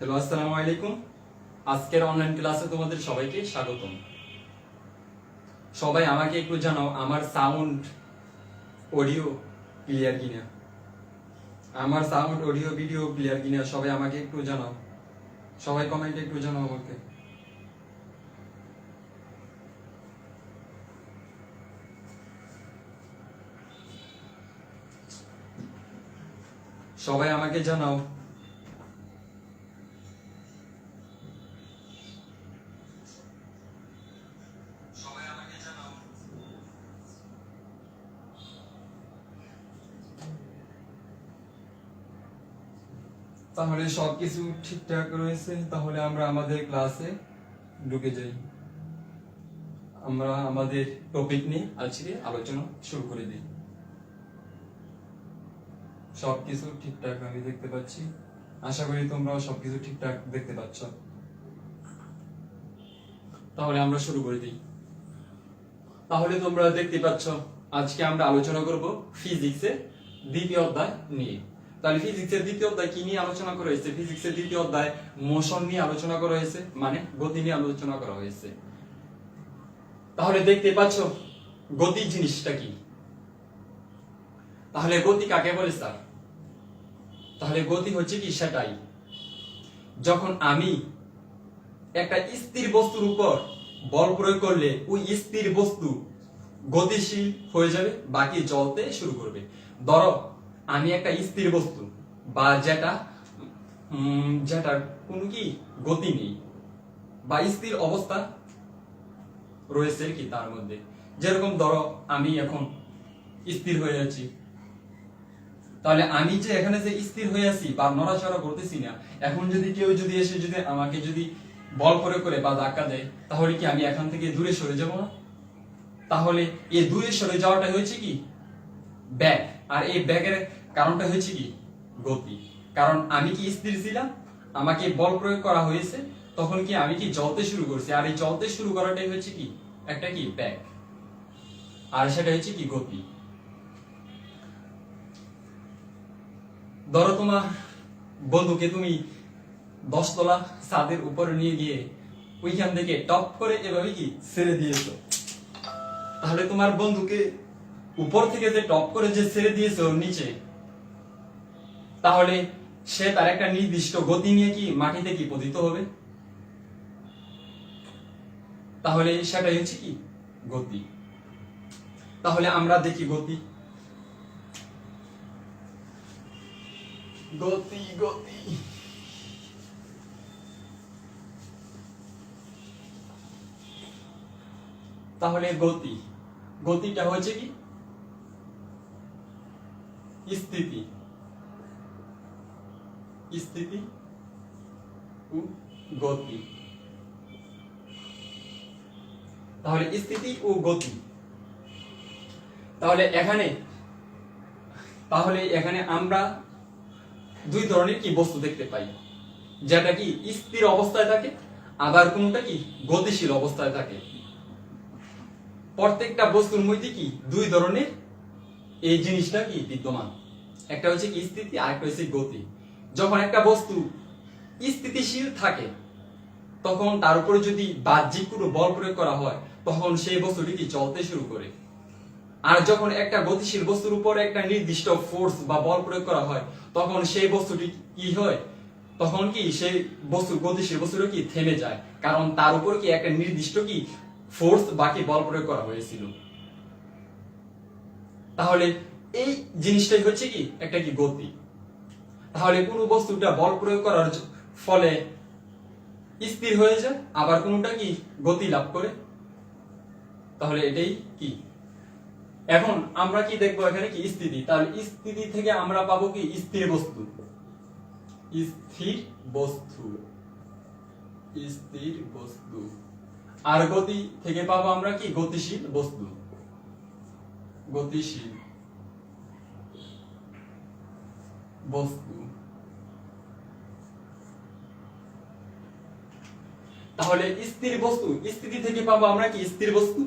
Hello, আসসালামু আলাইকুম। আজকের অনলাইন ক্লাসে তোমাদের সবাইকে স্বাগতম। সবাই আমাকে একটু জানাও আমার সাউন্ড অডিও ক্লিয়ার কিনা। আমার সাউন্ড অডিও ভিডিও ক্লিয়ার কিনা সবাই আমাকে একটু জানাও। সবাই কমেন্টে একটু জানাও আমাকে। সবাই আমাকে জানাও। তাহলে সবকিছু ঠিকঠাক রয়েছে, তাহলে আমরা আমাদের ক্লাসে ঢুকে যাই। আমরা আমাদের টপিক নিয়ে আজকে আলোচনা শুরু করে দিই। সবকিছু ঠিকঠাক আমি দেখতে পাচ্ছি, আশা করি তোমরাও সবকিছু ঠিকঠাক দেখতে পাচ্ছ। তাহলে আমরা শুরু করে দিই। তাহলে তোমরা দেখতে পাচ্ছ আজকে আমরা আলোচনা করব ফিজিক্সের দ্বিতীয় অধ্যায় নিয়ে। তাহলে ফিজিক্সের দ্বিতীয় অধ্যায় কি নিয়ে আলোচনা করা হয়েছে? ফিজিক্সের দ্বিতীয় অধ্যায় মোশন নিয়ে আলোচনা করা হয়েছে, মানে গতি নিয়ে আলোচনা করা হয়েছে। তাহলে দেখতে পাচ্ছ গতি জিনিসটা কি। তাহলে গতি কাকে বলে স্যার? তাহলে গতি হচ্ছে কি সেটাই যখন আমি একটা স্থির বস্তুর উপর বল প্রয়োগ করলে ওই স্থির বস্তু গতিশীল হয়ে যাবে, বাকি চলতে শুরু করবে। ধরো আমি একটা স্থির বস্তু বা যেটার কোনো কি গতি নেই বা স্থির অবস্থা রয়েছে কি তার মধ্যে, যেরকম ধরো আমি এখন স্থির হয়ে আছি। তাহলে আমি যে এখানে যে স্থির হয়ে আছি বা নড়াচড়া করতেছি না, এখন যদি কেউ যদি এসে যদি আমাকে যদি বল প্রয়োগ করে বা ধাক্কা দেয়, তাহলে কি আমি এখান থেকে দূরে সরে যাব না? তাহলে এই দূরে সরে যাওয়াটা হয়েছে কি ব্যাগ, আর এই ব্যাগের কারণটা হয়েছে কি গতি। কারণ আমি কি স্থির ছিলাম, আমাকে বল প্রয়োগ করা হয়েছে, তখন কি আমি কি চলতে শুরু করছি, আর এই চলতে শুরু করাটাই হচ্ছে কি একটা কি ব্যাগ, আর সেটা হচ্ছে কি গতি। ধরো তোমার বন্ধুকে তুমি 10 তলা ছাদের উপরে নিয়ে গিয়ে ওইখান থেকে টপ করে এভাবে কি ছেড়ে দিয়েছো। তাহলে তোমার বন্ধুকে উপর থেকে যে টপ করে যে ছেড়ে দিয়েছো নিচে, তাহলে সে তার একটা নির্দিষ্ট গতি নিয়ে কি মাটিতে কি পতিত হবে। তাহলে সেটাই হচ্ছে কি গতি। তাহলে আমরা দেখি গতি গতি গতি তাহলে গতিটা হচ্ছে কি স্থিতি ও গতি। তাহলে স্থিতি ও গতি। তাহলে এখানে আমরা দুই ধরনের কি বস্তু দেখতে পাই, যেটা কি স্থির অবস্থায় থাকে, আবার কোনটা কি গতিশীল অবস্থায় থাকে। প্রত্যেকটা বস্তুর মধ্যে কি দুই ধরনের এই জিনিসটা কি বিদ্যমান, একটা হচ্ছে কি স্থিতি, আর একটা হচ্ছে গতি। যখন একটা বস্তু স্থিতিশীল থাকে তখন তার উপরে যদি বাহ্যিক কোনো বল প্রয়োগ করা হয়, তখন সেই বস্তুটি কি চলতে শুরু করে। আর যখন একটা গতিশীল বস্তুর উপর একটা নির্দিষ্ট ফোর্স বা বল প্রয়োগ করা হয়, তখন সেই বস্তুটি কি হয়, তখন কি সেই গতিশীল বস্তুটা কি থেমে যায়, কারণ তার উপর কি একটা নির্দিষ্ট কি ফোর্স বা কি বল প্রয়োগ করা হয়েছিল। তাহলে এই জিনিসটাই হচ্ছে কি একটা কি গতি। তাহলে কোনো বস্তুটা বল প্রয়োগ করার ফলে স্থির হয়ে যায়, আবার কোনটা কি গতি লাভ করে। তাহলে এটাই কি। এখন আমরা কি দেখবো এখানে কি স্থিতি। তাহলে স্থিতি থেকে আমরা পাবো কি স্থির বস্তু, আর গতি থেকে পাবো আমরা কি গতিশীল বস্তু। তাহলে স্থির বস্তু, স্থিতি থেকে পাবো আমরা কি স্থির বস্তু,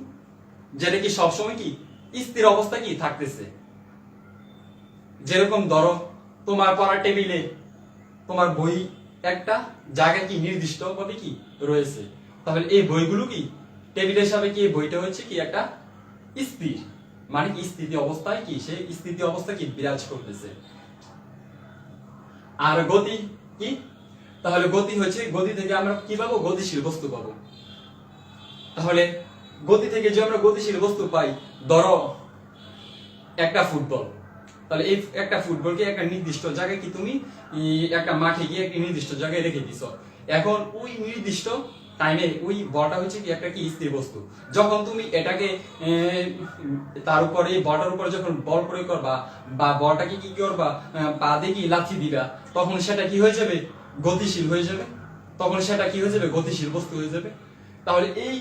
যেটা কি সবসময় কি স্থির অবস্থা কি থাকতেছে। যেরকম ধরো তোমার পড়ার টেবিলে তোমার বই একটা জায়গায় কি নির্দিষ্ট ভাবে কি রয়েছে। তাহলে এই বইগুলো কি টেবিলের হিসাবে কি এই বইটা হচ্ছে কি একটা স্থির, মানে কি স্থিতি অবস্থায় কি সে স্থিতি অবস্থা কি বিরাজ করতেছে। আর গতি কি, তাহলে গতি হচ্ছে, গতি থেকে আমরা কি পাবো, গতিশীল বস্তু পাবো। তাহলে গতি থেকে যে আমরা গতিশীল বস্তু পাই, ধরো একটা ফুটবল, তাহলে এই একটা ফুটবলকে একটা নির্দিষ্ট জায়গায় কি তুমি একটা মাঠে গিয়ে একটা নির্দিষ্ট জায়গায় রেখে দিছো। এখন ওই নির্দিষ্ট টাইমে ওই বলটা হচ্ছে কি একটা কি স্থির বস্তু। যখন তুমি এটাকে তার উপরে বলটার উপর যখন বল প্রয়োগ করবা বা বলটাকে কি করবা পা দিয়ে কি লাথি দিবা, তখন সেটা কি হয়ে যাবে, গতিশীল হয়ে যাবে। তখন সেটা কি হয়ে যাবে, গতিশীল বস্তু হয়ে যাবে। তাহলে এই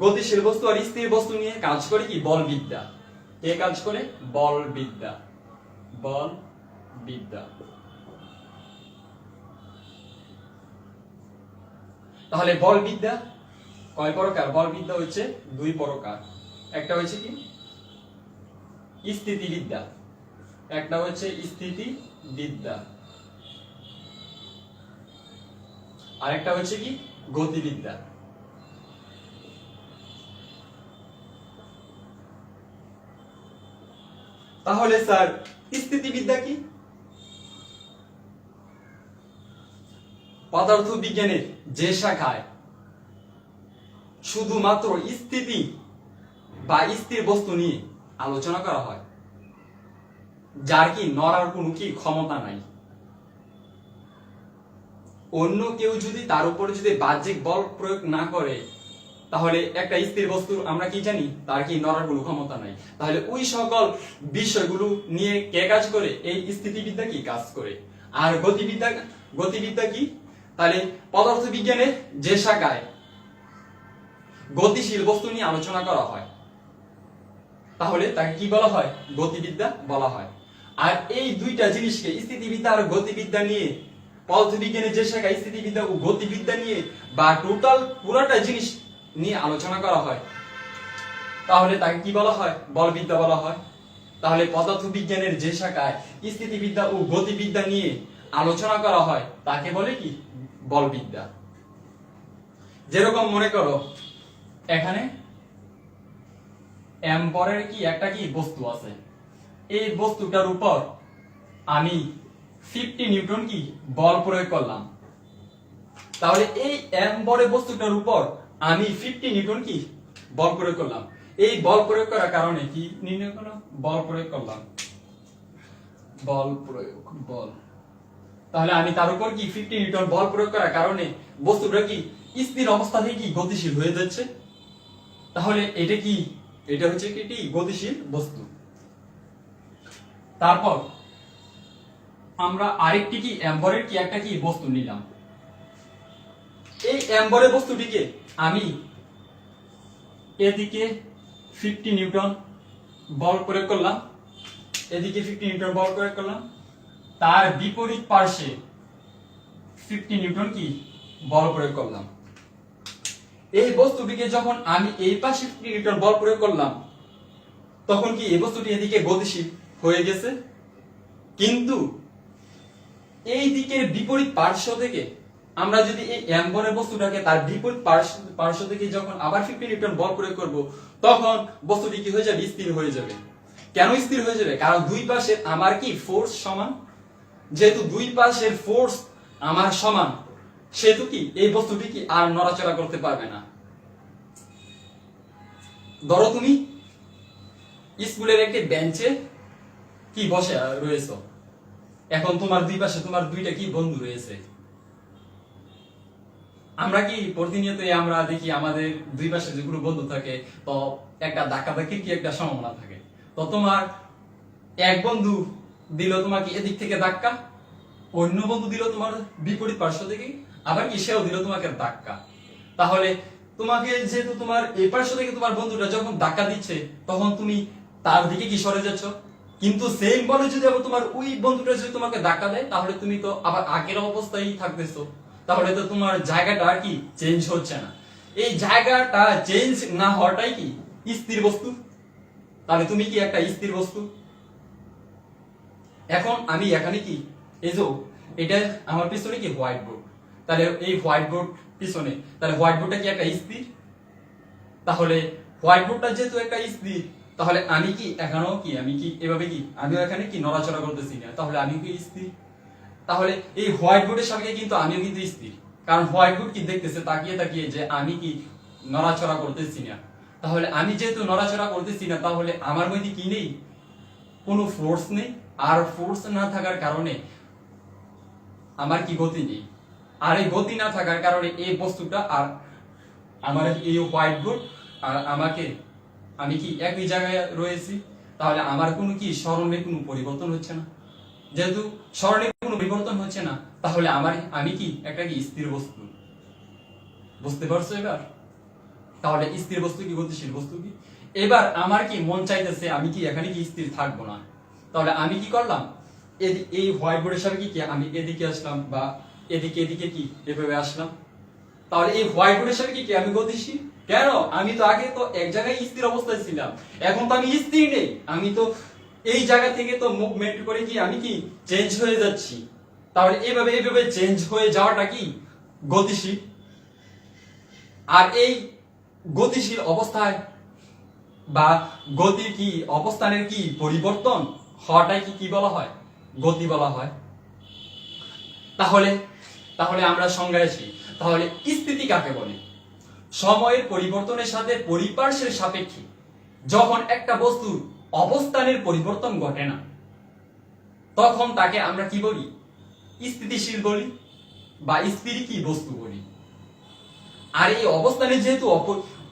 গতিশীল বস্তু আর স্থির বস্তু নিয়ে কাজ করে কি বলবিদ্যা। কে কাজ করে, বলবিদ্যা। বলবিদ্যা। তাহলে বলবিদ্যা কয় প্রকার, বলবিদ্যা হচ্ছে দুই প্রকার। একটা হচ্ছে কি স্থিতিবিদ্যা, একটা হচ্ছে স্থিতিবিদ্যা, আর একটা হচ্ছে কি গতিবিদ্যা। তাহলে স্যার স্থিতিবিদ্যা কি, পদার্থ বিজ্ঞানের যে শাখায় শুধুমাত্র স্থিতি বা স্থির বস্তু নিয়ে আলোচনা করা হয়, যার কি নড়ার কোনো কি ক্ষমতা নাই। অন্য কেউ যদি তার উপরে যদি বাহ্যিক বল প্রয়োগ না করে, তাহলে একটা স্থির বস্তু আমরা কি জানি তার কি নড়ার কোনো ক্ষমতা নাই। তাহলে ওই সকল বিষয়গুলো নিয়ে কে কাজ করে, এই স্থিতিবিদ্যা কি কাজ করে। আর গতিবিদ্যা কি, তাহলে পদার্থ বিজ্ঞানের যে শাখায় গতিশীল বস্তু নিয়ে আলোচনা করা হয়, তাহলে তাকে কি বলা হয়, গতিবিদ্যা বলা হয়। আর এই দুইটা জিনিসকে স্থিতিবিদ্যা আর গতিবিদ্যা নিয়ে, পদার্থ বিজ্ঞানের যে শাখায় স্থিতিবিদ্যা ও গতিবিদ্যা নিয়ে বা টোটাল পুরোটা জিনিস নিয়ে আলোচনা করা হয়, তাহলে তাকে কি বলা হয়, বলবিদ্যা বলা হয়। তাহলে পদার্থ বিজ্ঞানের যে শাখায় স্থিতিবিদ্যা ও গতিবিদ্যা নিয়ে আলোচনা করা হয় তাকে বলে কি বলবিদ্যা। যেরকম মনে করো এখানে এম্পরের কি একটা কি বস্তু আছে, এই বস্তুটার উপর আমি 50 নিউটন কি বল প্রয়োগ করলাম। তাহলে এই এম্পরের বস্তুটার উপর আমি 50 নিউটন কি বল প্রয়োগ করলাম। এই বল প্রয়োগ করার কারণে কি নির্ণয় করলাম, বল প্রয়োগ করলাম, বল প্রয়োগ, বল। তাহলে আমি তার উপর কি 50 নিউটন বল প্রয়োগ করার কারণে বস্তুটা কি স্থির অবস্থা থেকে কি গতিশীল হয়ে যাচ্ছে। তাহলে এটা কি, এটা হচ্ছে কি গতিশীল বস্তু। তারপর আমরা আরেকটি কি এম্বরের কি একটা কি বস্তু নিলাম। এই এম্বরের বস্তুটিকে আমি এদিকে 50 নিউটন বল প্রয়োগ করলাম, এদিকে 50 নিউটন বল প্রয়োগ করলাম, তার বিপরীত পার্শ্বে 50 নিউটন কি বল প্রয়োগ করলাম। এই বস্তুটিকে যখন আমি এই পাশে 50 নিউটন বল প্রয়োগ করলাম, তখন কি এই বস্তুটি এদিকে গতিশীল হয়ে গেছে। কিন্তু এই দিকের বিপরীত পার্শ্ব থেকে আমরা যদি এই এম্বরের বস্তুটাকে তার বিপরীত পার্শ্ব থেকে যখন আবার 50 নিউটন বল প্রয়োগ করব, তখন বস্তুটি কি হয়ে যাবে, স্থির হয়ে যাবে। কেন স্থির হয়ে যাবে, কারণ দুই পাশে আমার কি ফোর্স সমান। যেহেতু দুই পাশের ফোর্স আমার সমান, সেহেতু কি এই বস্তুটি কি আর নড়াচড়া করতে পারবে না। ধরো তুমি স্কুলের একটি বেঞ্চে কি বসে রয়েছো, এখন তোমার দুই পাশে তোমার দুইটা কি বন্ধু রয়েছে। আমরা কি প্রতিনিয়ত আমরা দেখি আমাদের দুই পাশে যেগুলো বন্ধু থাকে, তো একটা ধাক্কাধাক্কির কি একটা সম্ভাবনা থাকে। তো তোমার এক বন্ধু দিল তোমাকে এদিক থেকে ধাক্কা, অন্য বন্ধু দিল তোমার বিপরীত পার্শ্ব থেকে, আবার কি সেও দিল তোমাকে ধাক্কা। তাহলে তোমাকে যেহেতু তোমার এই পার্শ্ব থেকে তোমার বন্ধুটা যখন ধাক্কা দিচ্ছে, তখন তুমি তার দিকে কি সরে যাচ্ছ। কিন্তু সেম বলে যদি আবার তোমার ওই বন্ধুটা যদি তোমাকে ধাক্কা দেয়, তাহলে তুমি তো আবার আগের অবস্থায় থাকতেছো। তাহলে তো তোমার জায়গাটা আর কি চেঞ্জ হচ্ছে না। এই জায়গাটা চেঞ্জ না হওয়াটাই কি স্থির বস্তু। তাহলে তুমি কি একটা স্থির বস্তু। এখন আমি এখানে কি এই যে এটা আমার পিছনে কি হোয়াইট বোর্ড, তাহলে এই হোয়াইট বোর্ড পিছনে, তাহলে হোয়াইট বোর্ডটা কি একটা স্থির? তাহলে হোয়াইট বোর্ডটা যেহেতু একটা স্থির, তাহলে আমি কি এখানেও কি আমি কি এভাবে কি আমিও এখানে কি নড়াচড়া করতেছি না, তাহলে আমি কি স্থির? তাহলে এই হোয়াইট বোর্ডের সাপেক্ষে কিন্তু আমিও কিন্তু স্থির, কারণ হোয়াইট বোর্ড কি দেখতেছে তাকিয়ে তাকিয়ে যে আমি কি নড়াচড়া করতেছি না। তাহলে আমি যেহেতু নড়াচড়া করতেছি না, তাহলে আমার মধ্যে কি নেই? কোনো ফোর্স নেই। আর ফোর্স না থাকার কারণে আমার কি গতি নেই। আর এই গতি না থাকার কারণে এই বস্তুটা আর আমার এই হোয়াইট বোর্ড আর আমাকে আমি কি একই জায়গায় রয়েছি, তাহলে আমার কোনো কি স্মরণে কোনো পরিবর্তন হচ্ছে না। যেহেতু স্মরণে কোনো পরিবর্তন হচ্ছে না, তাহলে আমি কি একটা কি স্থির বস্তু। বুঝতে পারছো এবার? তাহলে স্থির বস্তু কি গতিশীল বস্তু কি? এবার আমার কি মন চাইতেছে আমি কি এখানে কি স্থির থাকবো না, তাহলে আমি কি করলাম? এই হোয়াইট বোর্ডের সাথে কি আমি এদিকে আসলাম, বা এদিকে কি এভাবে আসলাম। তাহলে এই হোয়াইট বোর্ডের সাথে কি আমি গতিশীল? কেন? আমি তো আগে তো এক জায়গায় স্থির অবস্থায় ছিলাম, এখন তো আমি স্থির নেই। আমি তো এই জায়গা থেকে তো মুভমেন্ট করে কি আমি কি চেঞ্জ হয়ে যাচ্ছি। তাহলে এইভাবে চেঞ্জ হয়ে যাওয়াটা কি গতিশীল। আর এই গতিশীল অবস্থায় বা গতির কি অবস্থানের কি পরিবর্তন হওয়াটাই কি বলা হয়? গতি বলা হয়। তাহলে তাহলে আমরা সংজ্ঞায় আসি। তাহলে স্থিতি কাকে বলে? সময়ের পরিবর্তনের সাথে পরিপার্শ্বের সাপেক্ষে যখন একটা বস্তুর অবস্থানের পরিবর্তন ঘটে না, তখন তাকে আমরা কি বলি? স্থিতিশীল বলি বা স্থির কি বস্তু বলি। আর এই অবস্থানে যেহেতু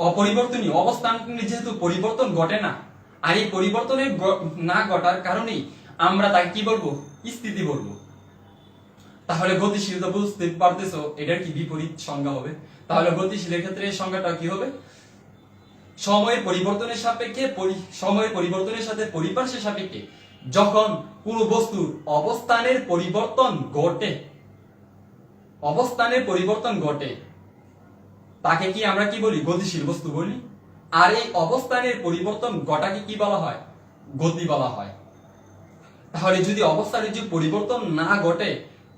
অপরিবর্তনীয়, অবস্থানে যেহেতু পরিবর্তন ঘটে না, আর এই পরিবর্তনের না ঘটার কারণেই আমরা তাকে কি বলবো? স্থিতি বলবো। তাহলে গতিশীলতা বুঝতে পারতেছো, এটার কি বিপরীত সংজ্ঞা হবে। তাহলে গতিশীলের ক্ষেত্রে এই সংজ্ঞাটা কি হবে? সময়ের পরিবর্তনের সাপেক্ষে সময়ের পরিবর্তনের সাথে পরিপার্শ্বের সাপেক্ষে যখন কোনো বস্তুর অবস্থানের পরিবর্তন ঘটে, অবস্থানের পরিবর্তন ঘটে, তাকে কি আমরা কি বলি? গতিশীল বস্তু বলি। আর এই অবস্থানের পরিবর্তন ঘটাকে কি বলা হয়? গতি বলা হয়। তাহলে যদি অবস্থানের যে পরিবর্তন না ঘটে,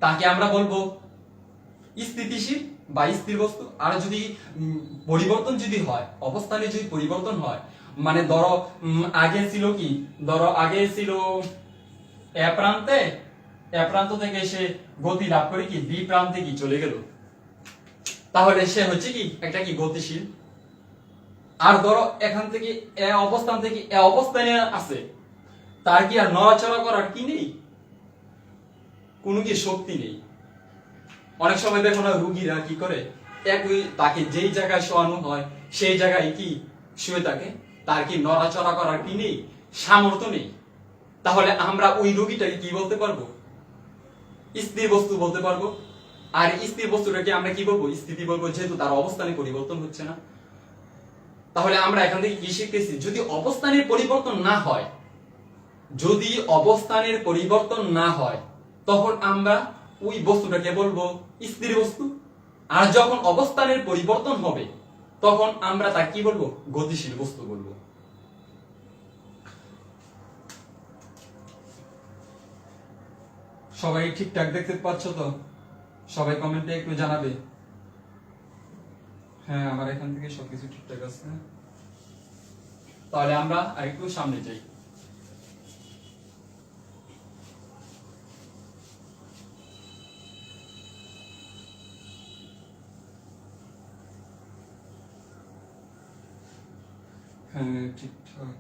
তাকে আমরা বলবো স্থিতিশীল বা স্থির বস্তু। আর যদি পরিবর্তন যদি হয়, অবস্থানে যদি পরিবর্তন হয়, মানে ধরো আগে ছিল কি, ধরো আগে ছিল এ প্রান্তে, এ প্রান্ত থেকে সে গতি লাভ করে কি বি প্রান্তে কি চলে গেল, তাহলে সে হচ্ছে কি একটা কি গতিশীল। আর ধরো এখান থেকে এ অবস্থান থেকে এ অবস্থানে আছে, তার কি আর নড়াচড়া করার কি নেই? কোনো কি শক্তি নেই। অনেক সময় দেখো না রুগীরা কি করে, একই তাকে যেই জায়গায় শোয়ানো হয় সেই জায়গায় কি শুয়ে থাকে, তার কি নড়াচড়া করার কি নেই? সামর্থ্য নেই। তাহলে আমরা ওই রোগীটাকে কি বলতে পারবো? স্থির বস্তু বলতে পারবো। আর স্থির বস্তুটাকে আমরা কি বলবো? স্থিতি বলবো, যেহেতু তার অবস্থানে পরিবর্তন হচ্ছে না। তাহলে আমরা এখান থেকে কি শিখতেছি? যদি অবস্থানের পরিবর্তন না হয়, যদি অবস্থানের পরিবর্তন না হয়, তখন আমরা ওই বস্তুটাকে বলবো স্থির বস্তু। আর যখন অবস্থানের পরিবর্তন হবে, তখন আমরা তাকে কি বলবো? গতিশীল বস্তু বলবো। সবাই ঠিকঠাক দেখতে পাচ্ছ তো? সবাই কমেন্টে একটু জানাবে। হ্যাঁ, আমার এখান থেকে সবকিছু ঠিকঠাক আছে। তাহলে আমরা আরেকটু সামনে যাই। হ্যাঁ, ঠিকঠাক।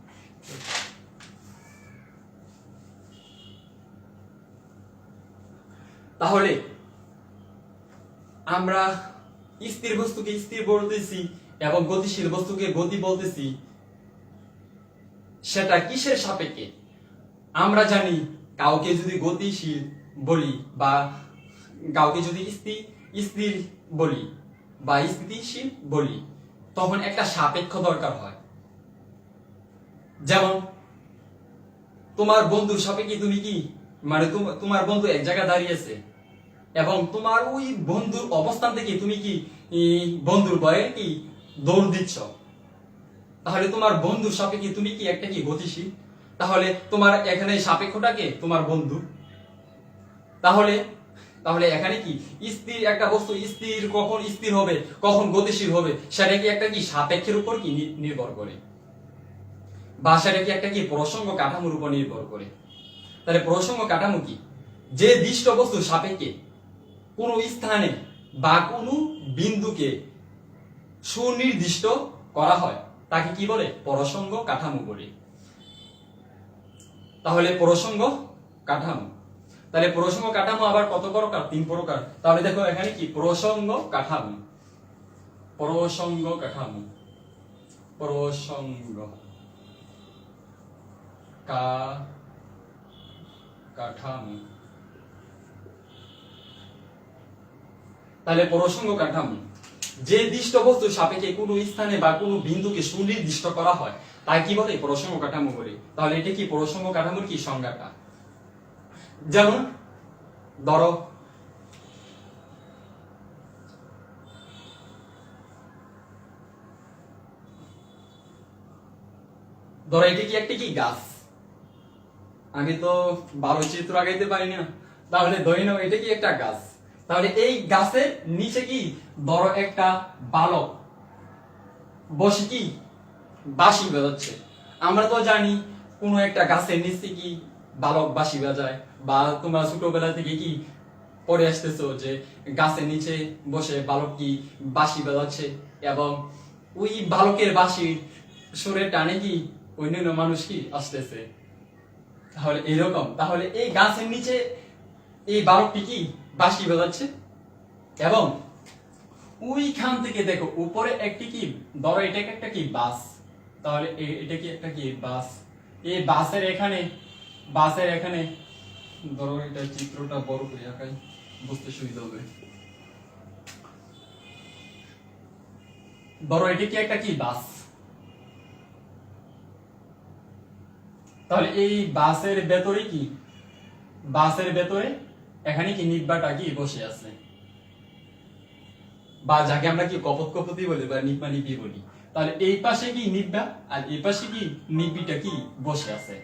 তাহলে আমরা স্থির বস্তুকে স্থির বলতেছি এবং গতিশীল বস্তুকে গতি বলতেছি, সেটা কিসের সাপেক্ষে? আমরা জানি কাউকে যদি গতিশীল বলি বা কাউকে যদি স্থির বলি বা স্থিতিশীল বলি, তখন একটা সাপেক্ষ দরকার হয়। যেমন তোমার বন্ধুর সাপেক্ষে তুমি কি, মানে তোমার বন্ধু এক জায়গায় দাঁড়িয়ে আছে এবং তোমার ওই বন্ধুর অবস্থান থেকে তুমি কি বন্ধুর ভয়ে কি দৌড় দিচ্ছ, তাহলে তোমার বন্ধুর সাপেক্ষে তুমি কি একটা কি গতিশীল। তাহলে তোমার এখানে সাপেক্ষটাকে তোমার বন্ধু। তাহলে তাহলে এখানে কি স্থির একটা বস্তু স্থির কখন স্থির হবে, কখন গতিশীল হবে, সেটা কি একটা কি সাপেক্ষের উপর কি নির্ভর করে, বা সেটা কি একটা কি প্রসঙ্গ কাঠামোর উপর নির্ভর করে। তাহলে প্রসঙ্গ কাঠামো কি, যে দৃষ্ট বস্তু সাপেক্ষে কোন স্থানে বা কোন বিন্দুকে সুনির্দিষ্ট করা হয় তাকে কি বলে, প্রসঙ্গ কাঠামো বলে। তাহলে প্রসঙ্গ কাঠামো, তাহলে প্রসঙ্গ কাঠামো আবার কত প্রকার, 3 প্রকার। তাহলে দেখো এখানে কি প্রসঙ্গ কাঠামো, প্রসঙ্গ কাঠামো, প্রসঙ্গ কাঠামো। তাহলে প্রসঙ্গ কাঠামো, যে দৃষ্ট বস্তু সাপেক্ষে কোনো স্থানে বা কোনো বিন্দুকে সুনির্দিষ্ট করা হয় তাই কি বলে, প্রসঙ্গ কাঠামো বলে। তাহলে এটা কি প্রসঙ্গ কাঠামোর কি সংজ্ঞাটা। যেমন ধরো এটা কি একটা কি গাছ, আমি তো ভালো চিত্র আগাইতে পারি না, তাহলে ধরে নাও এটা কি একটা গাছ। তাহলে এই গাছের নিচে কি বড় একটা বালক বসে কি বাঁশি বাজাচ্ছে। আমরা তো জানি কোন একটা গাছের নিচে কি বালক বাঁশি বাজায়, বা তোমরা ছোটবেলা থেকে কি পড়ে আসতেছো যে গাছের নিচে বসে বালক কি বাঁশি বাজাচ্ছে, এবং ওই বালকের বাঁশির সুরের টানে কি অন্যান্য মানুষ কি আসতেছে। তাহলে এরকম, তাহলে এই গাছের নিচে এই বালকটি কি বাঁশি বাজাচ্ছে, এবং ওইখান থেকে দেখো উপরে একটি কি, ধরো এটা একটা কি বাস, তাহলে এটা কি একটা কি বাস, এই বাসের এখানে ধরো এটা চিত্রটা বড় করে আঁকাই, বুঝতে সুবিধা হবে। ধরো এটা কি একটা কি বাস, তাহলে এই বাসের ভেতরে কি, বাসের ভেতরে এখানে কি নিব্বাটা কি বসে আছে, বা যাকে আমরা কি কপতি বলি বা নিব্বা নিব্বি বলি। তাহলে এই পাশে কি নিব্বা আর এই পাশে কি নিব্বিটা কি বসে আছে।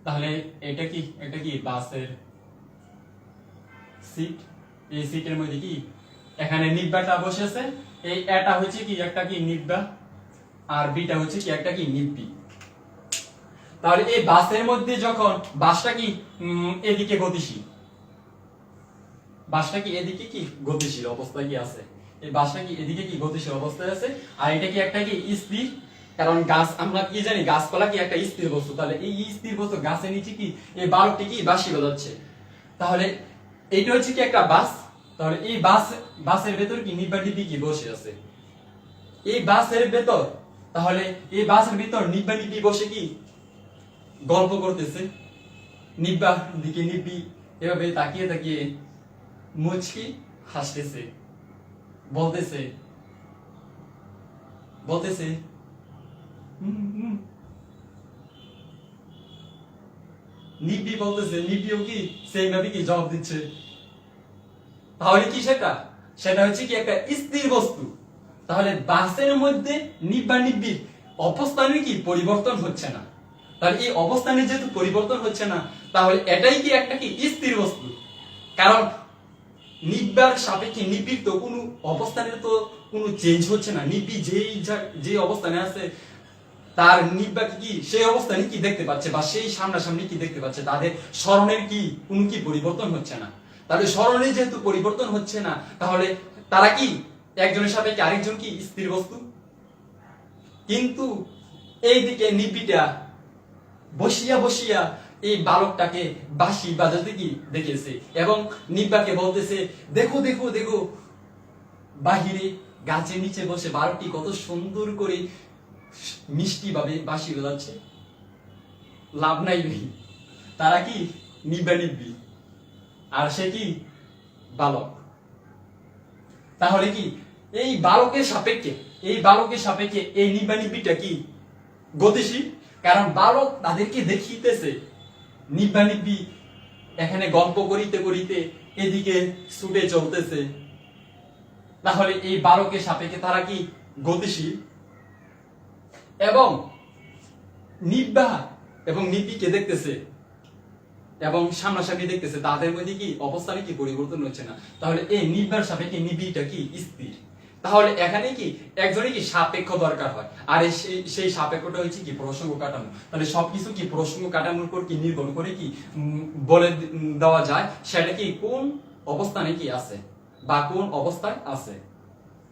তাহলে এটা কি বাসের সিট, এই সিটের মধ্যে কি এখানে নিব্বাটা বসে আছে, এই এটা হচ্ছে কি একটা কি নিব্বা, আর বিটা হচ্ছে কি একটা কি নিব্বি। তাহলে এই বাসের মধ্যে যখন বাসটা কি এদিকে গতিশীল, বাসটা কি এদিকে কি গতিশীল অবস্থায় কি আছে, এই বাসটা কি এদিকে কি গতিশীল অবস্থায় আছে, আর এটা কি একটা কি স্থির, কারণ গাছ আমরা কি জানি গাছপালা কি একটা স্থির বস্তু। তাহলে এই স্থির বস্তু গাছের নিচে কি এই বালকটি কি বাঁশি বাজাচ্ছে। তাহলে এইটা হচ্ছে কি একটা বাস, তাহলে এই বাসের ভেতর কি নিব্বা নিব্বি কি বসে আছে এই বাসের ভেতর। তাহলে এই বাসের ভিতর নিব্বা নিব্বি বসে কি গল্প করতেছে, নিব্বা দিকে নিব্বি এভাবে তাকিয়ে তাকিয়ে মুচকি হাসতেছে, বলতেছে নিব্বি বলতেছে, নিব্বিও কি সেইভাবে কি জবাব দিচ্ছে। তাহলে কি সেটা হচ্ছে কি একটা স্থির বস্তু। তাহলে বাসের মধ্যে নিব্বা নিব্বির অবস্থানের কি পরিবর্তন হচ্ছে না। তাহলে এই অবস্থানের যেহেতু পরিবর্তন হচ্ছে না, তাহলে এটাই কি একটা কি স্থির বস্তু। কারণ নিব্বার সাপেক্ষে নিব্বির তো কোনো অবস্থানের তো কোনো চেঞ্জ হচ্ছে না। নিব্বি যে অবস্থানে আছে তার নিব্বা কি সেই অবস্থানে কি দেখতে পাচ্ছে, বা সেই সামনাসামনি কি দেখতে পাচ্ছে, তাদের স্মরণের কি কোনো কি পরিবর্তন হচ্ছে না। তাহলে স্মরণে যেহেতু পরিবর্তন হচ্ছে না, তাহলে তারা কি একজনের সাপেক্ষে আরেকজন কি স্থির বস্তু। কিন্তু এইদিকে নিব্বিটা বসিয়া এই বালকটাকে বাঁশি বাজাতে কি দেখেছে, এবং নিব্বাকে বলতেছে দেখো দেখো দেখো বাহিরে গাছের নিচে বসে বালকটি কত সুন্দর করে মিষ্টি ভাবে বাঁশি বাজাচ্ছে। লাভ নাই ভাই, তারা কি নিব্বা নিব্বি আর সে কি বালক। তাহলে কি এই বালকের সাপেক্ষে এই নিব্বা নিব্বিটা কি গতিশীল, কারণ বালক তাদেরকে দেখিতেছে নিব্বা নিব্বি এখানে গল্প করিতে করিতে এদিকে ছুটে চলতেছে। তাহলে এই বালকের সাপেক্ষে তারা কি গতিশীল, এবং নিব্বা এবং নিব্বিকে দেখতেছে এবং সামনাসামনি দেখতেছে, তাদের মধ্যে কি অবস্থানে কি পরিবর্তন হচ্ছে না, তাহলে এই নিব্বার সাপেক্ষে নিবিড়টা কি স্থির। তাহলে এখানে কি একজনে কি সাপেক্ষ দরকার হয়, আর সেই সাপেক্ষটা হচ্ছে কি প্রসঙ্গ কাঠামো। তাহলে সবকিছু কি প্রসঙ্গ কাঠামোর উপর কি নির্ভর করে কি বলে দেওয়া যায় সেটা কি কোন অবস্থানে কি আছে বা কোন অবস্থায় আছে।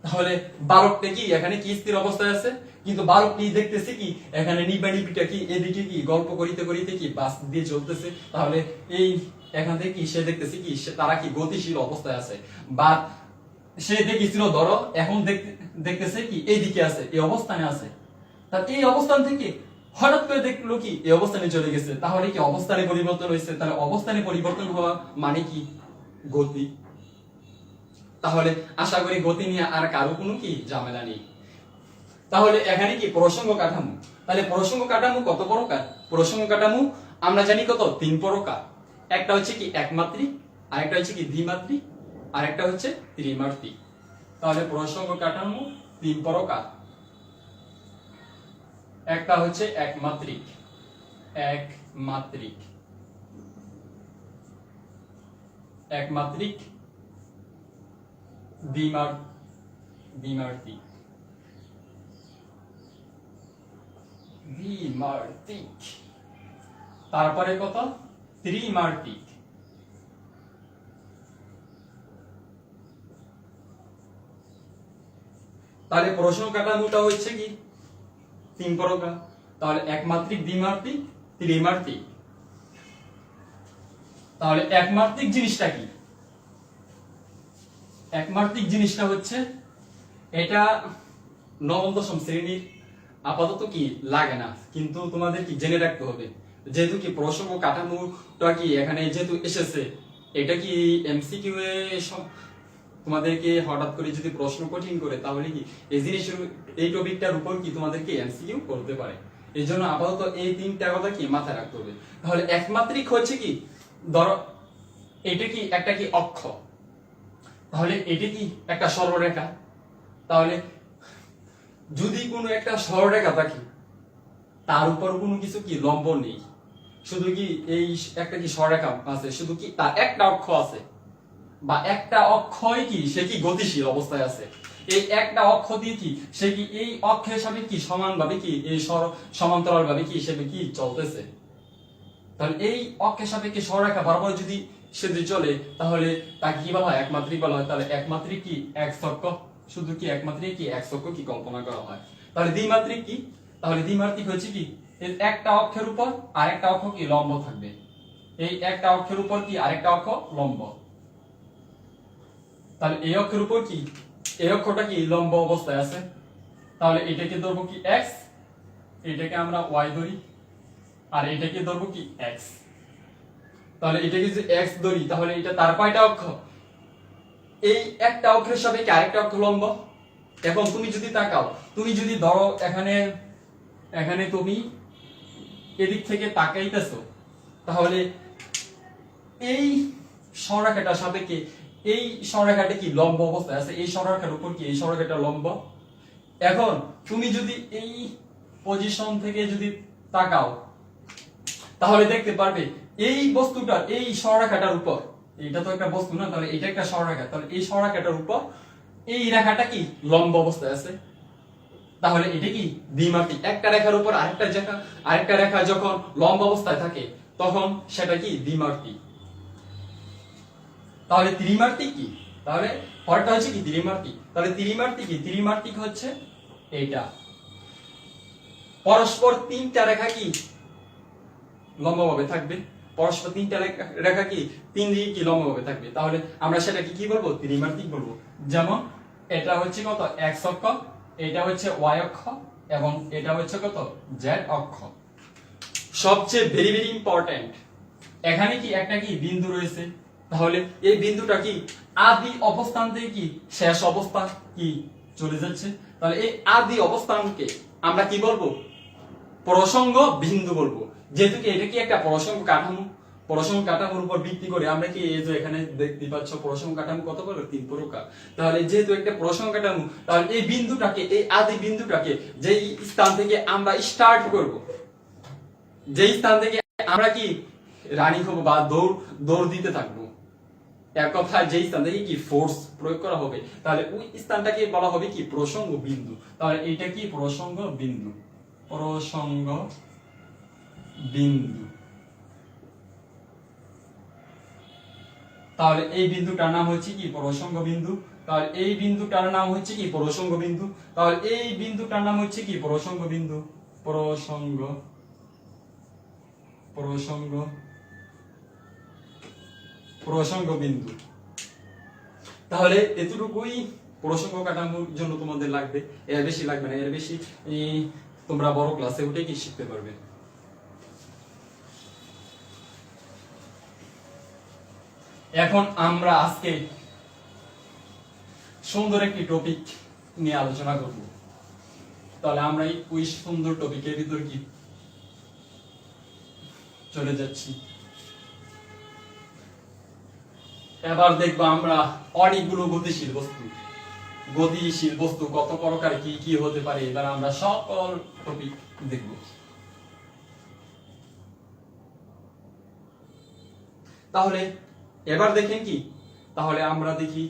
তাহলে বালকটা কি এখানে কি স্থির অবস্থায় আছে, কিন্তু বালকটি দেখতেছে কি এখানে নিবানিপিটা কি এদিকে কি গল্প করিতে করিতে কি বাস দিয়ে চলতেছে। তাহলে এই এখান থেকে কি সে দেখতেছে কি তারা কি গতিশীল অবস্থায় আছে, বা সে দেখেছিল ধরো এখন দেখতেছে কি এইদিকে আছে, এই অবস্থানে আছে। তার এই অবস্থান থেকে হঠাৎ করে দেখলো কি এই অবস্থানে চলে গেছে, তাহলে কি অবস্থানে পরিবর্তন হয়েছে। তাহলে অবস্থানে পরিবর্তন হওয়া মানে কি গতি। তাহলে আশা করি গতি নিয়ে আর কারো কোনো কি ঝামেলা নেই। তাহলে এখানে কি প্রসঙ্গ কাঠামো, তাহলে প্রসঙ্গ কাঠামো কত প্রকার? প্রসঙ্গ কাঠামো আমরা জানি কত, 3 প্রকার। একটা হচ্ছে কি একমাত্রিক, আরেকটা হচ্ছে কি দ্বিমাত্রিক, আরেকটা হচ্ছে ত্রিমাত্রিক। তাহলে প্রসঙ্গ কাঠামো 3 প্রকার। একটা হচ্ছে একমাত্রিক, একমাত্রিক, একমাত্রিক, দ্বিমাত্রিক, দ্বিমাত্রিক, তারপরে কত ত্রিমাত্রিক। তাহলে প্রশ্ন কাঠামোটা হচ্ছে কি 3 প্রকার। তাহলে একমাত্রিক, দ্বিমাত্রিক, ত্রিমাত্রিক। তাহলে একমাত্রিক জিনিসটা কি? একমাত্রিক জিনিসটা হচ্ছে এটা নবম দশম শ্রেণীর আপাতত কি লাগে না, কিন্তু তোমাদের কি জেনে রাখতে হবে। যেহেতু কি প্রসঙ্গ কাঠামোটা কি এখানে যেহেতু এসেছে, এটা কি এমসিকিউ এ তোমাদেরকে হঠাৎ করে যদি প্রশ্ন কঠিন করে, তাহলে কি এই জিনিসের এই টপিকটার উপর কি তোমাদেরকে এমসিকিউ করতে পারে। এই জন্য আপাতত এই 3টা কথা কি মাথায় রাখতে হবে। তাহলে একমাত্রিক হচ্ছে কি, ধরো এটা কি একটা কি অক্ষ, তাহলে এটা কি একটা সরলরেখা। তাহলে যদি কোনো একটা সরলরেখা থাকে, তার উপর কোনো কিছু কি লম্ব নেই, শুধু কি এই একটা কি সরলরেখা আছে, শুধু কি তার একটা অক্ষ আছে, বা একটা অক্ষই কি সে কি গতিশীল অবস্থায় আছে। এই একটা অক্ষ দিয়ে কি সে কি এই অক্ষের সাথে কি সমানভাবে কি এই সমান্তরাল ভাবে কি হিসেবে কি চলতেছে। তাহলে এই অক্ষের সাথে কি সরলরেখা বরাবর যদি সে যদি চলে, তাহলে তাকে কি বলা হয়? একমাত্রিক বলা হয়। তাহলে একমাত্রিক কি এক চক্র, শুধু কি একমাত্রিক কি এক চক্র কি কল্পনা করা হয়। তাহলে দ্বিমাত্রিক কি? তাহলে দ্বিমাত্রিক হচ্ছে কি একটা অক্ষের উপর আরেকটা অক্ষ কি লম্ব থাকবে, এই একটা অক্ষের উপর কি আরেকটা অক্ষ লম্ব। তাহলে এই অক্ষের উপর কি এই অক্ষটা কি লম্ব অবস্থায় আছে, তাহলে এটাকে ধরবো কি x, এটাকে আমরা y ধরি, আর এটাকে ধরবো কি x। তাহলে এটাকে যদি x ধরি, তাহলে এটা তার কয়টা অক্ষ? এই একটা অক্ষের সাপেক্ষে আরেকটা অক্ষ লম্ব। এখন তুমি যদি তাকাও, তুমি যদি ধরো এখানে এখানে তুমি এদিক থেকে তাকাইতেছো, তাহলে এই সরলরেখাটার সাপেক্ষে এই সরলরেখাটা কি লম্ব অবস্থায় আছে, এই সরলরেখার উপর কি এই সরলরেখাটা লম্ব। এখন তুমি যদি এই পজিশন থেকে যদি তাকাও, তাহলে দেখতে পারবে এই বস্তুটা এই সরলরেখাটার উপর, এটা তো একটা বস্তু না, তাহলে এটা একটা সরলরেখা, তাহলে এই সরলরেখাটার উপর এই রেখাটা কি লম্ব অবস্থায় আছে। তাহলে এটা কি দ্বিমাত্রিক। একটা রেখার উপর আরেকটা রেখা যখন লম্ব অবস্থায় থাকে, তখন সেটা কি দ্বিমাত্রিক। তাহলে ত্রিমাত্রিক কি? তাহলে পরেরটা হচ্ছে কি ত্রিমাত্রিক। তাহলে ত্রিমাত্রিক কি? ত্রিমাত্রিক হচ্ছে এইটা, পরস্পর 3টা রেখা কি লম্বভাবে থাকবে, পরস্পর 3টা রেখা কি 3 দিকে কি লম্বভাবে থাকবে। তাহলে আমরা সেটাকে কি বলবো? ত্রিমাত্রিক বলবো। যেমন এটা হচ্ছে কত x অক্ষ, এটা হচ্ছে y অক্ষ, এবং এটা হচ্ছে কত z অক্ষ। সবচেয়ে ভেরি ভেরি ইম্পর্টেন্ট, এখানে কি একটা কি বিন্দু রয়েছে, তাহলে এই বিন্দুটা কি আদি অবস্থান থেকে কি শেষ অবস্থা কি চলে যাচ্ছে। তাহলে এই আদি অবস্থানকে আমরা কি বলবো? প্রসঙ্গ বিন্দু বলবো। যেহেতু কি এটা কি একটা প্রসঙ্গ কাঠামো, প্রসঙ্গ কাঠামোর উপর ভিত্তি করে আমরা কি এই যে এখানে দেখতে পাচ্ছ প্রসঙ্গ কাঠামো কত প্রকার? 3 প্রকার। তাহলে যেহেতু একটা প্রসঙ্গ কাঠামো, তাহলে এই বিন্দুটাকে এই আদি বিন্দুটাকে যেই স্থান থেকে আমরা স্টার্ট করব, যেই স্থান থেকে আমরা কি রানিং হবো বা দৌড় দিতে থাকবো, এক কথায় যেই স্থান থেকে কি ফোর্স প্রয়োগ করা হবে, তাহলে ওই স্থানটাকে বলা হবে কি প্রসঙ্গ বিন্দু। তাহলে এটা কি প্রসঙ্গ বিন্দু, প্রসঙ্গ বিন্দু। তাহলে এই বিন্দুটার নাম হচ্ছে কি প্রসঙ্গ বিন্দু। তাহলে এই বিন্দুটার নাম হচ্ছে কি প্রসঙ্গ বিন্দু। তাহলে এই বিন্দুটার নাম হচ্ছে কি প্রসঙ্গ বিন্দু, প্রসঙ্গ প্রসঙ্গ প্রসঙ্গ বিন্দু। তাহলে এতটুকুই প্রসঙ্গ কাঠামোর জন্য তোমাদের লাগবে, এর বেশি লাগবে না। এর বেশি তোমরা বড় ক্লাসে উঠে কি শিখতে পারবে। এখন আমরা আজকে সুন্দর একটি টপিক নিয়ে আলোচনা করব। তাহলে আমরা ওই সুন্দর টপিকের ভিতর কি চলে যাচ্ছি। এবার দেখবো আমরা অনেকগুলো গতিশীল বস্তু কত প্রকার, কি কি হতে পারে। এবার আমরা সকল টপিক দেখব। তাহলে এবার দেখেন কি, তাহলে আমরা দেখি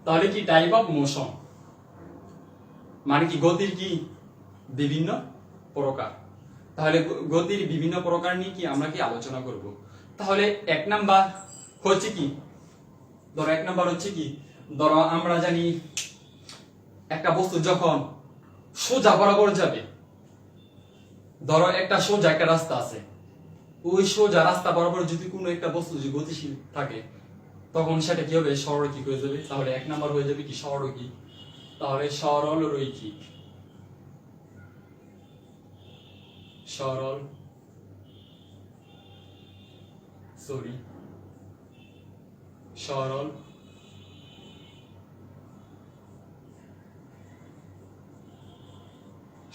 তাহলে কি টাইপ অফ মোশন মানে কি গতির কি বিভিন্ন প্রকার। তাহলে গতির বিভিন্ন প্রকার নিয়ে কি আমরা কি আলোচনা করব। তাহলে এক নাম্বার হচ্ছে কি, ধরো আমরা জানি একটা বস্তু যখন সোজা বরাবর যাবে, ধরো একটা সোজা একটা রাস্তা আছে, ওই সোজা রাস্তা বরাবর যদি কোনো একটা বস্তু যদি গতিশীল থাকে, তখন সেটা কি হবে সরলরৈখিক হয়ে যাবে। তাহলে এক নাম্বার হয়ে যাবে কি সরলরৈখিক। তাহলে সরলরৈখিক,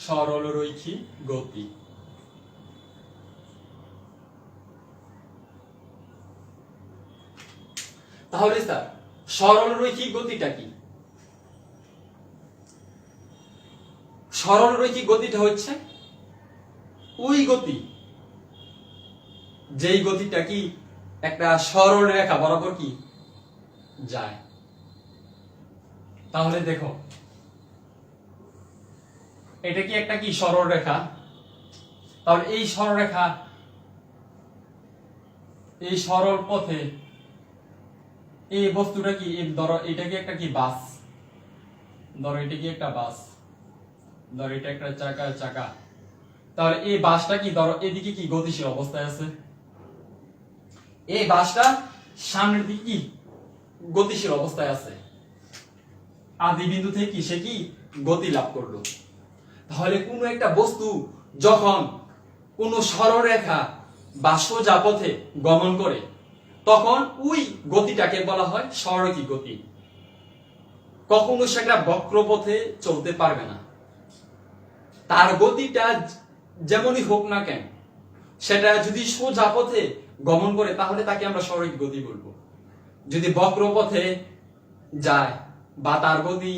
সরলরৈখিক গতি। তাহলে স্যার সরলরৈখিক গতিটা কি? সরলরৈখিক গতিটা হচ্ছে ওই গতি যেই গতিটা কি একটা সরল রেখা বরাবর কি যায়। তাহলে দেখো এটা কি একটা কি সরল রেখা। তাহলে এই সরল রেখা, এই সরল পথে এই বস্তুটা কি, ধরো এটা কি একটা কি বাস, ধরো এটা কি একটা বাস, ধরো এটা একটা চাকা। তাহলে এই বাসটা কি ধরো এদিকে কি গতিশীল অবস্থায় আছে, এই বাসটা সামনের দিকে কি গতিশীল অবস্থায় আছে, আদি বিন্দু থেকে কি সে কি গতি লাভ করলো। তাহলে কোনো একটা বস্তু যখন কোন সরল রেখা বা সোজা পথে গমন করে, তখন ওই গতিটাকে বলা হয় সরলরৈখিক গতি। কখনো সেটা বক্র পথে চলতে পারবে না। তার গতিটা যেমনই হোক না কেন, সেটা যদি সোজা পথে গমন করে তাহলে তাকে আমরা সরলরৈখিক গতি বলবো। যদি বক্র পথে যায় বা তার গতি,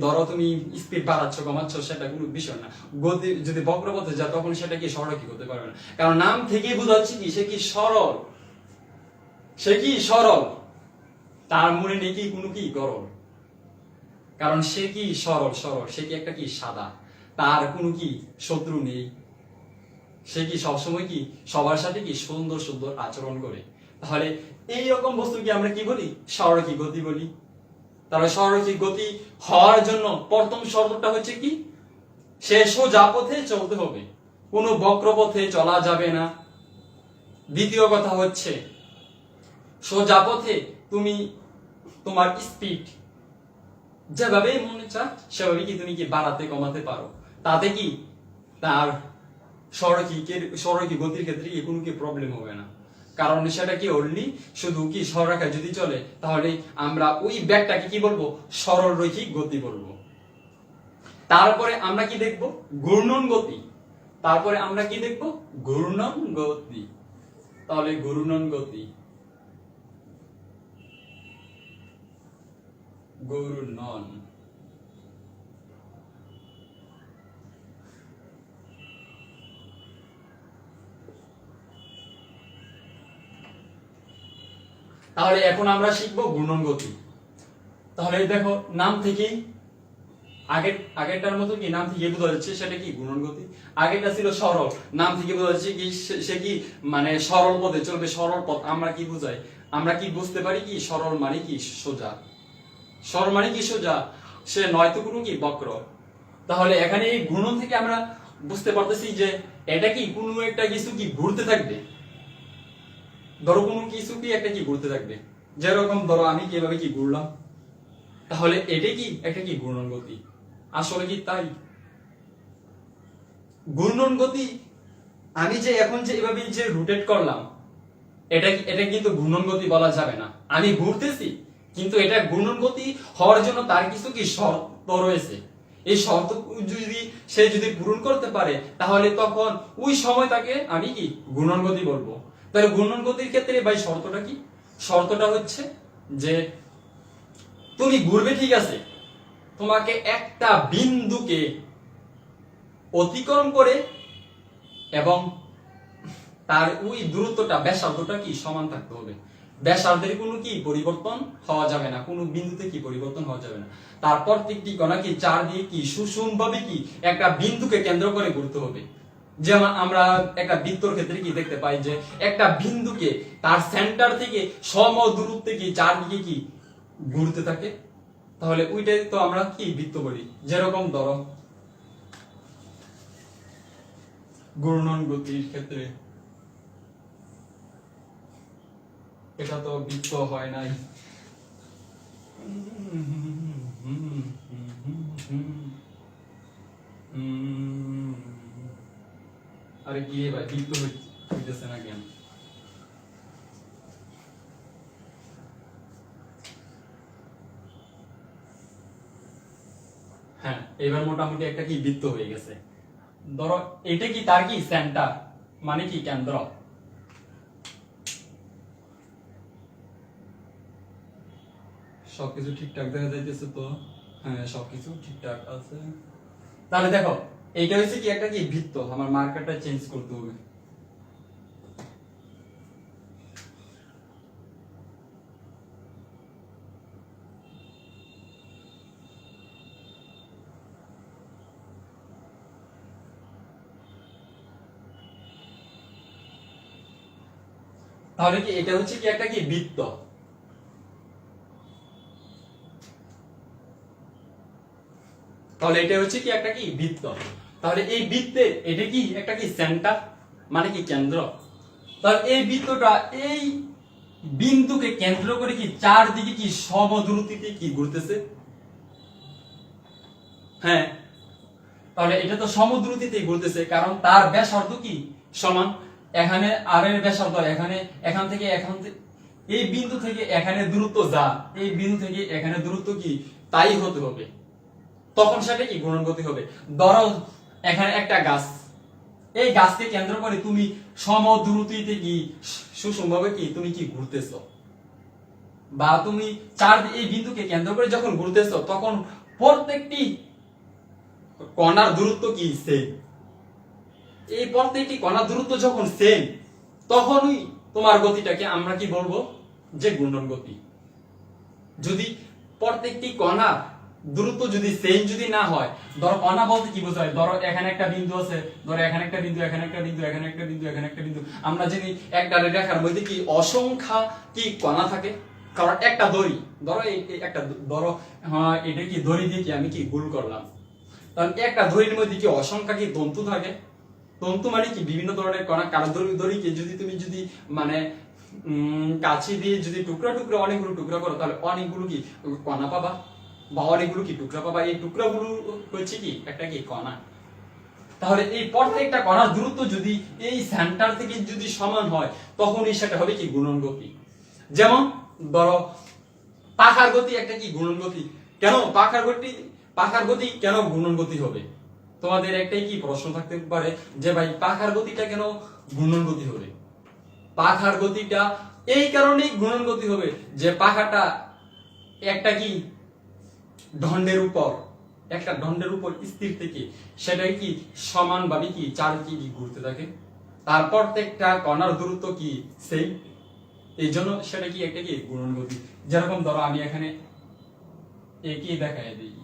ধরো তুমি স্পিড বাড়াচ্ছ কমাচ্ছ সেটা কোনো বিষয় না, গতি যদি বক্র পথে যায় তখন সেটা কি সরলরৈখিক হতে পারবে না। কারণ নাম থেকেই বোঝাচ্ছে কি সে কি সরল, তার মনে নেই কি কোনো কি গরল। কারণ সে কি সরল, সে কি একটা কি সাদা, তার কোনো কি শত্রু নেই, সে কি সবসময় কি সবার সাথে কি সুন্দর আচরণ করে। তাহলে এই রকম বস্তু কি আমরা কি বলি সরলরৈখিক গতি বলি। তাহলে সরলরৈখিক গতি হওয়ার জন্য প্রথম শর্তটা হচ্ছে কি, সে সোজা পথে চলতে হবে, কোনো বক্র পথে চলা যাবে না। দ্বিতীয় কথা হচ্ছে সোজা পথে তুমি তোমার স্পিড যেভাবে মনে চায় সেভাবে কি তুমি কি বাড়াতে কমাতে পারো, তাতে কি তার সরলরৈখিক গতির ক্ষেত্রে কি কোনো কি প্রবলেম হবে না। কারণ সেটা কি অনলি শুধু কি সরলরেখায় যদি চলে তাহলে আমরা ওই ব্যাগটাকে কি বলবো সরলরৈখিক গতি বলবো। তারপরে আমরা কি দেখব ঘূর্ণন গতি। তাহলে ঘূর্ণন গতি, ঘূর্ণন তাহলে এখন আমরা শিখবো ঘূর্ণন গতি। তাহলে দেখো নাম থেকেই আগেরটার মতো কি নাম থেকে বোঝা যাচ্ছে সেটা কি ঘূর্ণন গতি। আগেরটা ছিল সরল, নাম থেকে বোঝা যাচ্ছে কি সে কি মানে সরল পথে চলবে, সরল পথ। আমরা কি বুঝাই, আমরা কি বুঝতে পারি কি সরল মানে কি সোজা, সরল মানে কি সোজা, সে নয়তো কোনো কি বক্র। তাহলে এখানে এই ঘূর্ণন থেকে আমরা বুঝতে পারতেছি যে এটা কি কোনো একটা কিছু কি ঘুরতে থাকবে, ধরো কোনো কিছু কি একটা কি ঘুরতে থাকবে, যেরকম ধরো আমি কিভাবে কি ঘুরলাম, তাহলে এটা কি একটা কি ঘূর্ণন গতি। আসলে কি তাই ঘূর্ণন গতি আমি যে এখন যে এভাবে যে রোটেট করলাম এটা কিন্তু ঘূর্ণন গতি বলা যাবে না। আমি ঘুরতেছি কিন্তু এটা ঘূর্ণন গতি হওয়ার জন্য তার কিছু কি শর্ত রয়েছে। এই শর্ত যদি পূরণ করতে পারে তাহলে তখন ওই সময় তাকে আমি কি ঘূর্ণন গতি বলবো। তাহলে ঘূর্ণন গতির ক্ষেত্রে ভাই শর্তটা কি, শর্তটা হচ্ছে যে তুমি ঘুরবে ঠিক আছে, তোমাকে একটা বিন্দুকে অতিক্রম করে এবং তার ওই দূরত্বটা ব্যাসার্ধটা কি সমান থাকতে হবে। ব্যাসার্ধের কোনো কি পরিবর্তন হওয়া যাবে না, কোনো বিন্দুতে কি পরিবর্তন হওয়া যাবে না। তার প্রত্যেকটি কণা কি চারদিকে কি সুষমভাবে কি একটা বিন্দুকে কেন্দ্র করে ঘুরতে হবে। যেমন আমরা একটা বৃত্তর ক্ষেত্রে কি দেখতে পাই যে একটা বিন্দুকে তার সেন্টার থেকে সম দূরত্বে কি চারদিকে কি ঘুরতে থাকে, তাহলে ওইটাই তো আমরা কি বৃত্ত বলি। যেরকম ধরো ঘূর্ণন গতির ক্ষেত্রে এটা তো বৃত্ত হয় নাই, আরে কি ভাই বৃত্ত হইতেছে না কেন। হ্যাঁ এবার মোটামুটি একটা কি বৃত্ত হয়ে গেছে। ধরো এটা কি তার কি সেন্টার মানে কি কেন্দ্র, সবকিছু ঠিকঠাক দেখা যাইতেছে তো, হ্যাঁ সবকিছু ঠিকঠাক আছে। তাহলে দেখো এইটা হচ্ছে কি একটা কি বৃত্ত, আমার মার্কারটা চেঞ্জ করতে হবে। তাহলে কি এটা হচ্ছে কি একটা কি বৃত্ত। তাহলে এটা হচ্ছে কি একটা কি বৃত্ত। তাহলে এই বৃত্তে এটা কি একটা কি সেন্টার মানে কি কেন্দ্র। তাহলে এই বৃত্তটা এই বিন্দুকে কেন্দ্র করে কি চারদিকে কি সমদূরত্বে কি ঘুরতেছে। হ্যাঁ তাহলে এটা তো সমদূরত্বে ঘুরতেছে কারণ তার ব্যাসার্ধ কি সমান। এখানে আর এর ব্যাসার্ধ এখান থেকে এই বিন্দু থেকে এখানে দূরত্ব যা, এই বিন্দু থেকে এখানে দূরত্ব কি তাই হতে হবে, তখন সেটা কি ঘূর্ণন গতি হবে। ধরো এখানে একটা গাছ, এই গাছকে কেন্দ্র করে তুমি সমদূরত্বে কি সুষমভাবে কি তুমি কি ঘুরতেছো, বা তুমি এই বিন্দুকে কেন্দ্র করে যখন ঘুরতেছো তখন প্রত্যেকটি কণার দূরত্ব কি সেম। এই প্রত্যেকটি কণার দূরত্ব যখন সেম তখনই তোমার গতিটাকে আমরা কি বলবো যে ঘূর্ণন গতি। যদি প্রত্যেকটি কণার দূরত্ব যদি সেম যদি না হয়, ধরো কণা বলতে কি বোঝায়, ধরো এখানে একটা বিন্দু আছে, ধরো এখানে একটা বিন্দু, এখানে একটা বিন্দু, এখানে একটা বিন্দু, এখানে একটা বিন্দু, আমরা জানি একটা রেখার মধ্যে কি অসংখ্য কি কণা থাকে। কারণ একটা দড়ি, ধরো একটা ধরো এটা কি দড়ি দিয়ে কি আমি কি গোল করলাম, তাহলে একটা দড়ির মধ্যে কি অসংখ্য কি তন্তু থাকে। তন্তু মানে কি বিভিন্ন ধরনের কণা। কারণ দড়িকে যদি তুমি মানে কাছি দিয়ে যদি টুকরা টুকরা অনেকগুলো টুকরা করো তাহলে অনেকগুলো কি কণা পাবা বা অনেকগুলো কি টুকরা পাবা। এই টুকরাগুলো হচ্ছে কি একটা কি কণা। তাহলে এই প্রত্যেকটা কণার দূরত্ব যদি এই সেন্টার থেকে যদি সমান হয় তখনই সেটা হবে কি ঘূর্ণন গতি। যেমন ধরো পাখার গতি একটা কি ঘূর্ণন গতি। কেন পাখার গতি কেন ঘূর্ণন গতি হবে? তোমাদের একটাই কি প্রশ্ন থাকতে পারে যে ভাই পাখার গতিটা কেন ঘূর্ণন গতি হবে। পাখার গতিটা এই কারণেই ঘূর্ণন গতি হবে যে পাখাটা একটা কি দণ্ডের উপর স্থির থেকে সেটা কি সমানভাবে কি চারদিকে কি ঘুরতে থাকে, তারপর একটা কণার দূরত্ব কি সেই, এই জন্য সেটা কি একটা কি ঘূর্ণন গতি। যেরকম ধরো আমি এখানে একই দেখায় দিই,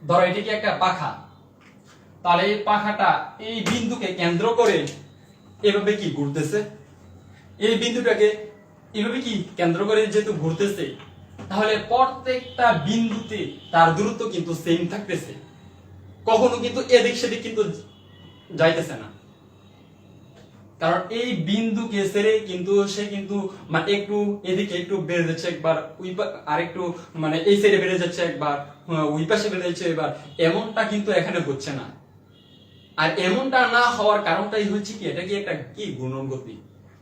ধরো এটি কি একটা পাখা, তাহলে এই পাখাটা এই বিন্দুকে কেন্দ্র করে এভাবে কি ঘুরতেছে, এই বিন্দুটাকে এভাবে কি কেন্দ্র করে যেহেতু ঘুরতেছে, তাহলে প্রত্যেকটা বিন্দুতে তার দূরত্ব কিন্তু সেম থাকতেছে, কখনো কিন্তু এদিক সেদিক কিন্তু যাইতেছে না। কারণ এই বিন্দুকে ছেড়ে কিন্তু সে কিন্তু মানে একটু এদিকে একটু বেড়ে যাচ্ছে একবার, আর একটু মানে এই সাইডে বেড়ে যাচ্ছে একবার, ওই পাশে বেড়ে যাচ্ছে এবার, এমনটা কিন্তু এখানে হচ্ছে না। আর এমনটা না হওয়ার কারণটাই হচ্ছে কি, এটা কি একটা কি ঘূর্ণন গতি।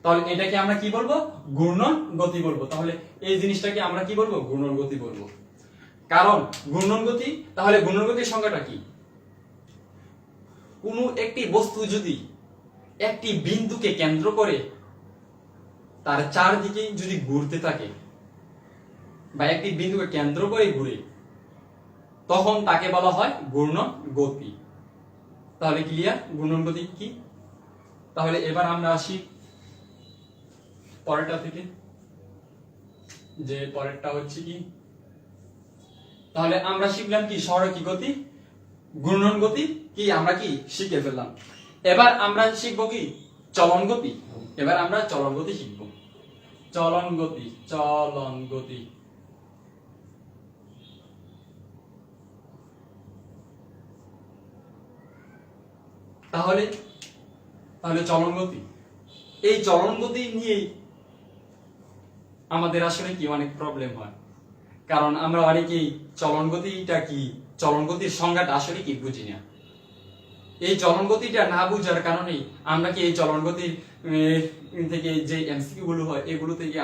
তাহলে এটাকে আমরা কি বলবো, ঘূর্ণন গতি বলবো। তাহলে এই জিনিসটাকে আমরা কি বলবো, ঘূর্ণন গতি বলবো। কারণ ঘূর্ণন গতি, তাহলে ঘূর্ণন গতির সংজ্ঞাটা কি, কোনো একটি বস্তু যদি একটি বিন্দুকে কেন্দ্র করে তার চারদিকে যদি ঘুরতে থাকে বা একটি বিন্দুকে কেন্দ্র করে ঘুরে, তখন তাকে বলা হয় ঘূর্ণন গতি। তাহলে ক্লিয়ার ঘূর্ণন গতি কি। তাহলে এবার আমরা আসি পরেরটা থেকে, যে পরেরটা হচ্ছে কি, তাহলে আমরা শিখলাম কি সরকি গতি, ঘূর্ণন গতি কি আমরা কি শিখে ফেললাম। এবার আমরা শিখবো কি চলন গতি। এবার আমরা চলন গতি শিখবো। চলন গতি তাহলে চলন গতি, এই চলন গতি নিয়েই আমাদের আসলে কি অনেক প্রবলেম হয়। কারণ আমরা অনেকেই চলন গতিটা কি, চলন গতির সংজ্ঞাটা আসলে কি বুঝি না। এই চলন গতিটা না বুঝার কারণেই আমরা কি এই চলন গতির থেকে যে এমসিকিউ গুলো হয় এগুলো থেকে